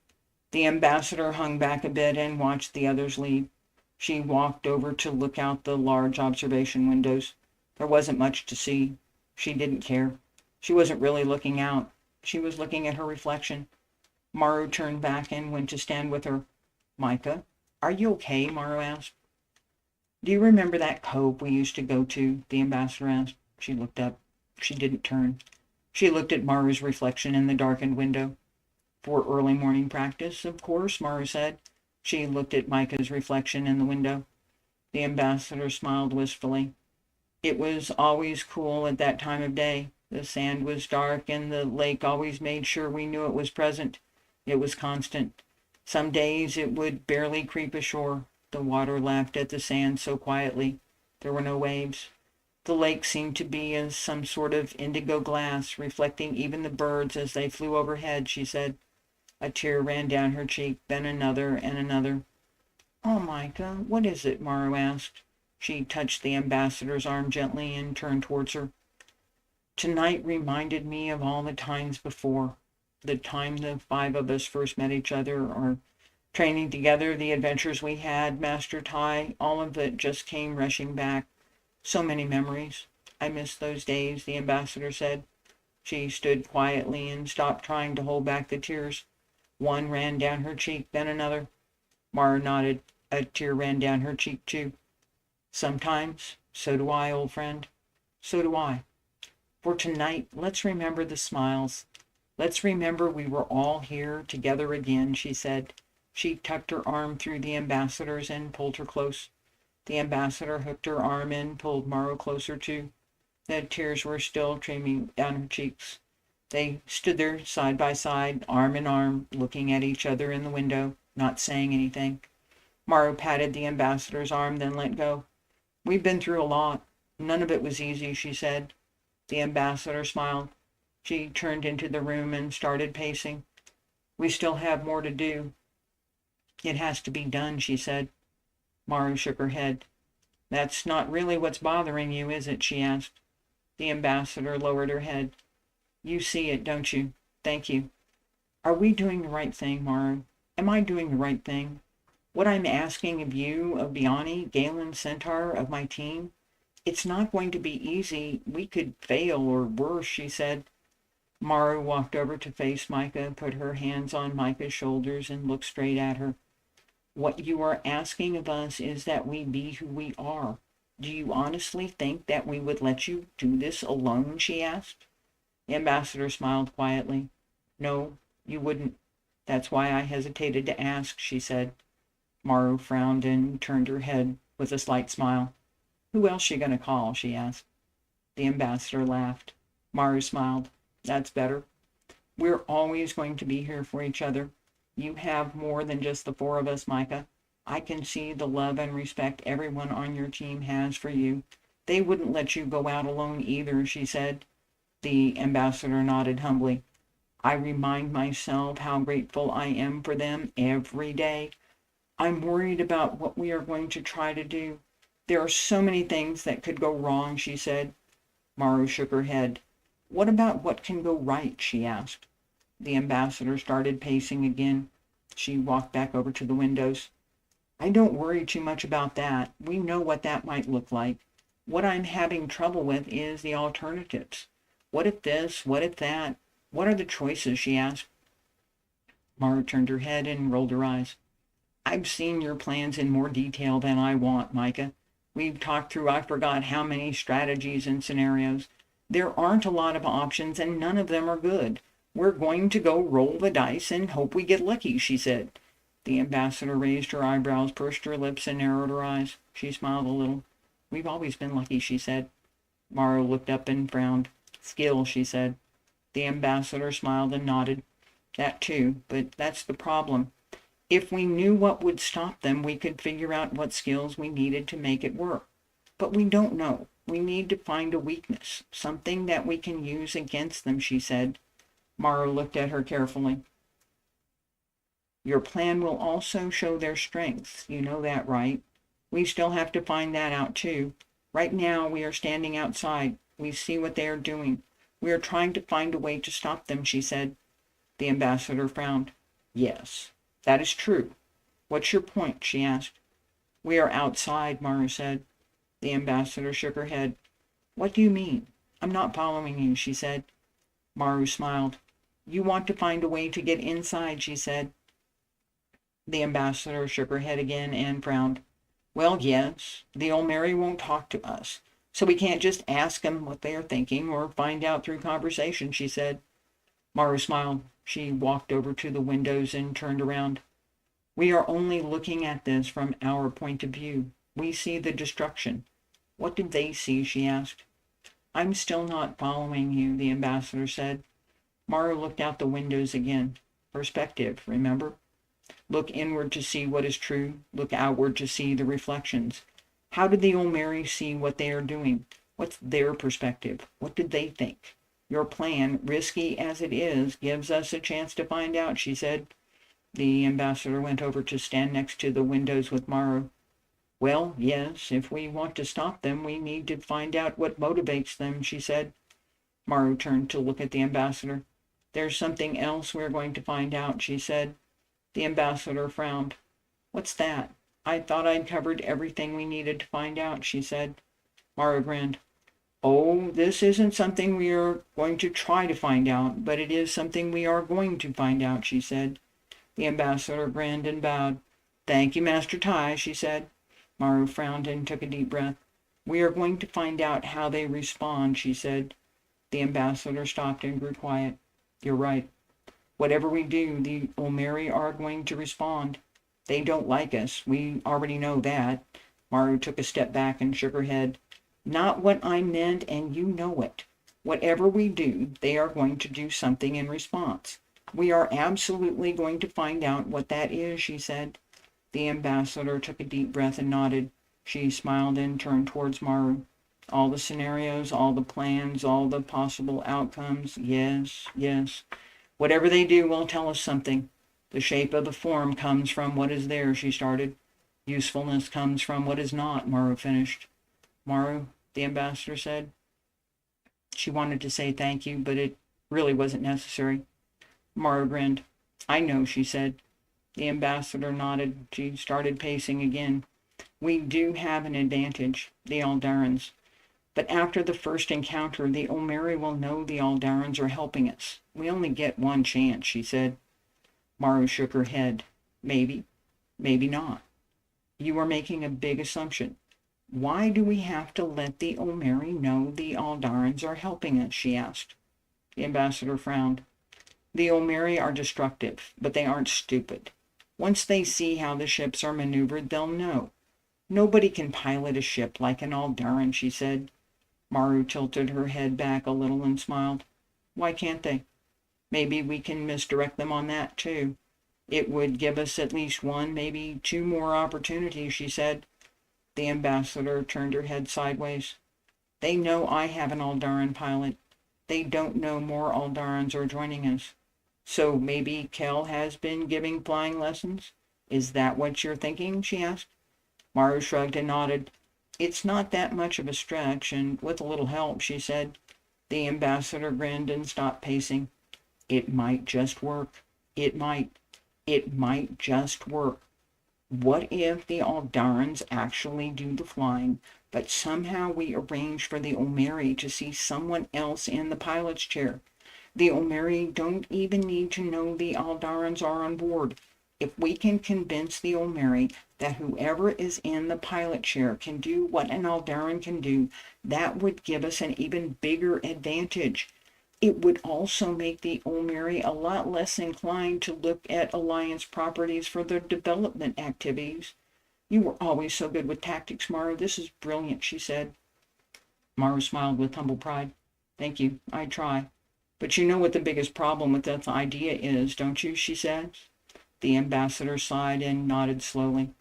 Speaker 1: The ambassador hung back a bit and watched the others leave. She walked over to look out the large observation windows. There wasn't much to see. She didn't care. She wasn't really looking out. She was looking at her reflection. Maru turned back and went to stand with her. Micah, are you okay? Maru asked. Do you remember that cove we used to go to? The ambassador asked. She looked up. She didn't turn. She looked at Maru's reflection in the darkened window. For early morning practice, of course, Maru said. She looked at Micah's reflection in the window. The ambassador smiled wistfully. It was always cool at that time of day. The sand was dark, and the lake always made sure we knew it was present. It was constant. Some days it would barely creep ashore. The water lapped at the sand so quietly. There were no waves. The lake seemed to be as some sort of indigo glass, reflecting even the birds as they flew overhead, she said. A tear ran down her cheek, then another and another. Oh, Micah, what is it? Maru asked. She touched the ambassador's arm gently and turned towards her. Tonight reminded me of all the times before. The time the 5 of us first met each other, or training together, the adventures we had, Master Tai, all of it just came rushing back. So many memories. I miss those days, the ambassador said. She stood quietly and stopped trying to hold back the tears. One ran down her cheek, then another. Maru nodded. A tear ran down her cheek, too. Sometimes. So do I, old friend. So do I. For tonight, let's remember the smiles. Let's remember we were all here together again, she said. She tucked her arm through the ambassador's and pulled her close. The ambassador hooked her arm and pulled Maru closer, too. The tears were still streaming down her cheeks. They stood there side by side, arm in arm, looking at each other in the window, not saying anything. Maru patted the ambassador's arm, then let go. We've been through a lot. None of it was easy, she said. The ambassador smiled. She turned into the room and started pacing. We still have more to do. It has to be done, she said. Maru shook her head. That's not really what's bothering you, is it? She asked. The ambassador lowered her head. You see it, don't you? Thank you. Are we doing the right thing, Maru? Am I doing the right thing? What I'm asking of you, of Biani, Galen, Centaur, of my team, it's not going to be easy. We could fail, or worse, she said. Maru walked over to face Micah, put her hands on Micah's shoulders, and looked straight at her. What you are asking of us is that we be who we are. Do you honestly think that we would let you do this alone? She asked. The ambassador smiled quietly. No, you wouldn't. That's why I hesitated to ask, she said. Maru frowned and turned her head with a slight smile. Who else you going to call? She asked. The ambassador laughed. Maru smiled. That's better. We're always going to be here for each other. You have more than just the 4 of us, Micah. I can see the love and respect everyone on your team has for you. They wouldn't let you go out alone either, she said. The ambassador nodded humbly. I remind myself how grateful I am for them every day. I'm worried about what we are going to try to do. There are so many things that could go wrong, she said. Maru shook her head. What about what can go right? She asked. The ambassador started pacing again. She walked back over to the windows. I don't worry too much about that. We know what that might look like. What I'm having trouble with is the alternatives. What if this? What if that? What are the choices? She asked. Maru turned her head and rolled her eyes. I've seen your plans in more detail than I want, Micah. We've talked through I forgot how many strategies and scenarios. There aren't a lot of options, and none of them are good. We're going to go roll the dice and hope we get lucky, she said. The ambassador raised her eyebrows, pursed her lips, and narrowed her eyes. She smiled a little. We've always been lucky, she said. Maru looked up and frowned. Skill, she said. The ambassador smiled and nodded. That too, but that's the problem. If we knew what would stop them, we could figure out what skills we needed to make it work. But we don't know. We need to find a weakness, something that we can use against them, she said. Maru looked at her carefully. Your plan will also show their strengths. You know that, right? We still have to find that out too. Right now, we are standing outside. We see what they are doing. We are trying to find a way to stop them, she said. The ambassador frowned. Yes, that is true. What's your point? She asked. We are outside, Maru said. The ambassador shook her head. What do you mean? I'm not following you, she said. Maru smiled. You want to find a way to get inside, she said. The ambassador shook her head again and frowned. Well, yes, the Olmeri won't talk to us, so we can't just ask them what they are thinking or find out through conversation, she said. Maru smiled. She walked over to the windows and turned around. We are only looking at this from our point of view. We see the destruction. What did they see? She asked. I'm still not following you, the ambassador said. Maru looked out the windows again. Perspective, remember? Look inward to see what is true. Look outward to see the reflections. How did the Olmeri see what they are doing? What's their perspective? What did they think? Your plan, risky as it is, gives us a chance to find out, she said. The ambassador went over to stand next to the windows with Maru. Well, yes, if we want to stop them, we need to find out what motivates them, she said. Maru turned to look at the ambassador. There's something else we're going to find out, she said. The ambassador frowned. What's that? I thought I'd covered everything we needed to find out, she said. Maru grinned. Oh, this isn't something we are going to try to find out, but it is something we are going to find out, she said. The ambassador grinned and bowed. Thank you, Master Tai, she said. Maru frowned and took a deep breath. We are going to find out how they respond, she said. The ambassador stopped and grew quiet. You're right. Whatever we do, the Olmeri are going to respond. They don't like us. We already know that. Maru took a step back and shook her head. Not what I meant, and you know it. Whatever we do, they are going to do something in response. We are absolutely going to find out what that is, she said. The ambassador took a deep breath and nodded. She smiled and turned towards Maru. All the scenarios, all the plans, all the possible outcomes. Yes, yes. Whatever they do will tell us something. The shape of the form comes from what is there, she started. Usefulness comes from what is not, Maru finished. Maru, the ambassador said. She wanted to say thank you, but it really wasn't necessary. Maru grinned. I know, she said. The ambassador nodded. She started pacing again. We do have an advantage, the Aldarans. But after the first encounter, the Olmeri will know the Aldarans are helping us. We only get one chance, she said. Maru shook her head. Maybe, maybe not. You are making a big assumption. Why do we have to let the Olmeri know the Aldarans are helping us? She asked. The ambassador frowned. The Olmeri are destructive, but they aren't stupid. Once they see how the ships are maneuvered, they'll know. Nobody can pilot a ship like an Aldaran, she said. Maru tilted her head back a little and smiled. Why can't they? Maybe we can misdirect them on that, too. It would give us at least one, maybe two more opportunities, she said. The ambassador turned her head sideways. They know I have an Aldaran pilot. They don't know more Aldarans are joining us. So maybe Kell has been giving flying lessons? Is that what you're thinking? She asked. Maru shrugged and nodded. It's not that much of a stretch, and with a little help, she said. The ambassador grinned and stopped pacing. It might just work. It might just work. What if the Aldarans actually do the flying, but somehow we arrange for the Olmeri to see someone else in the pilot's chair? The Olmeri don't even need to know the Aldarans are on board. If we can convince the Olmeri that whoever is in the pilot chair can do what an Aldaran can do, that would give us an even bigger advantage. It would also make the Olmeri a lot less inclined to look at Alliance properties for their development activities. You were always so good with tactics, Maru. This is brilliant, she said. Maru smiled with humble pride. Thank you. I try. But you know what the biggest problem with that idea is, don't you? She said. The ambassador sighed and nodded slowly.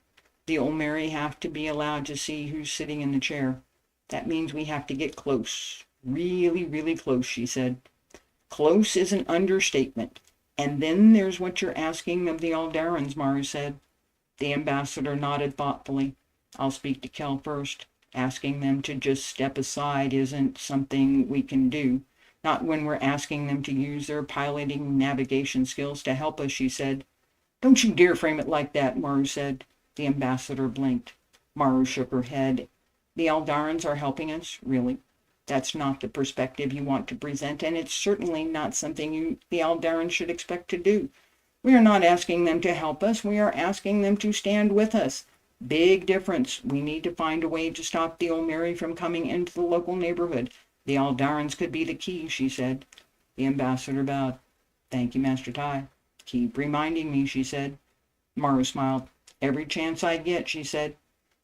Speaker 1: The Olmeri have to be allowed to see who's sitting in the chair. That means we have to get close. Really, really close, she said. Close is an understatement. And then there's what you're asking of the Aldarans, Maru said. The ambassador nodded thoughtfully. I'll speak to Kell first. Asking them to just step aside isn't something we can do. Not when we're asking them to use their piloting navigation skills to help us, she said. Don't you dare frame it like that, Maru said. The ambassador blinked. Maru shook her head. The Aldarans are helping us, really. That's not the perspective you want to present, and it's certainly not something the Aldarans should expect to do. We are not asking them to help us. We are asking them to stand with us. Big difference. We need to find a way to stop the Olmeri from coming into the local neighborhood. The Aldarans could be the key, she said. The ambassador bowed. Thank you, Master Tai. Keep reminding me, she said. Maru smiled. Every chance I get, she said.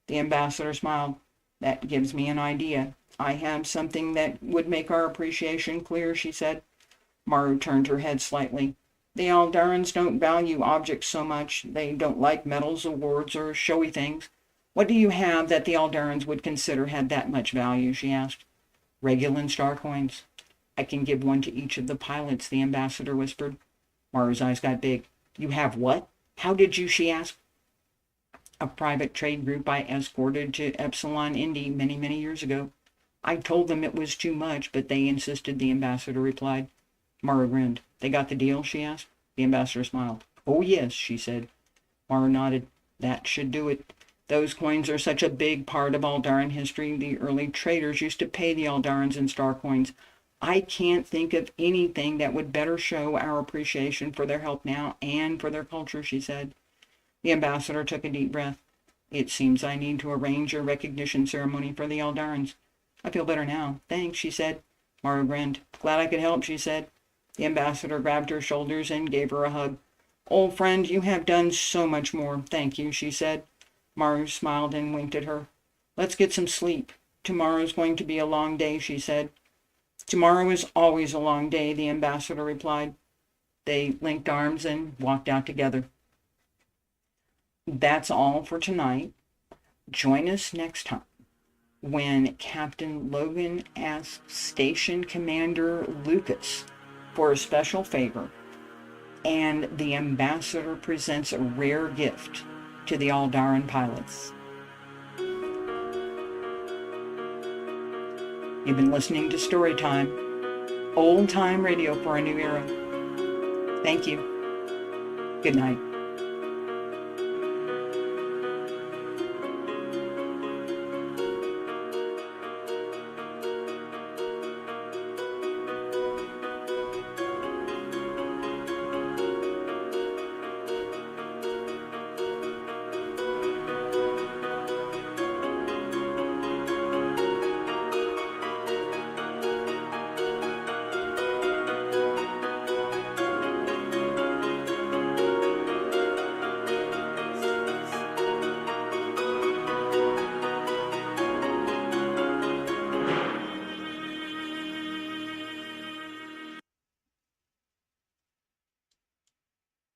Speaker 1: The ambassador smiled. That gives me an idea. I have something that would make our appreciation clear, she said. Maru turned her head slightly. The Aldarans don't value objects so much. They don't like medals, awards, or showy things. What do you have that the Aldarans would consider had that much value, she asked. Regulan star coins. I can give one to each of the pilots, the ambassador whispered. Maru's eyes got big. You have what? How did you, she asked. A private trade group I escorted to Epsilon Indy many, many years ago. I told them it was too much, but they insisted, the ambassador replied. Maru grinned. They got the deal, she asked. The ambassador smiled. Oh, yes, she said. Maru nodded. That should do it. Those coins are such a big part of Aldaran history. The early traders used to pay the Aldarans in star coins. I can't think of anything that would better show our appreciation for their help now and for their culture, she said. The ambassador took a deep breath. It seems I need to arrange a recognition ceremony for the Aldarans. I feel better now. Thanks, she said. Maru grinned. Glad I could help, she said. The ambassador grabbed her shoulders and gave her a hug. Old friend, you have done so much more. Thank you, she said. Maru smiled and winked at her. Let's get some sleep. Tomorrow's going to be a long day, she said. Tomorrow is always a long day, the ambassador replied. They linked arms and walked out together. That's all for tonight. Join us next time when Captain Logan asks Station Commander Lucas for a special favor, and the ambassador presents a rare gift to the Aldaran pilots. You've been listening to Storytime, old time radio for a new era. Thank you. Good night.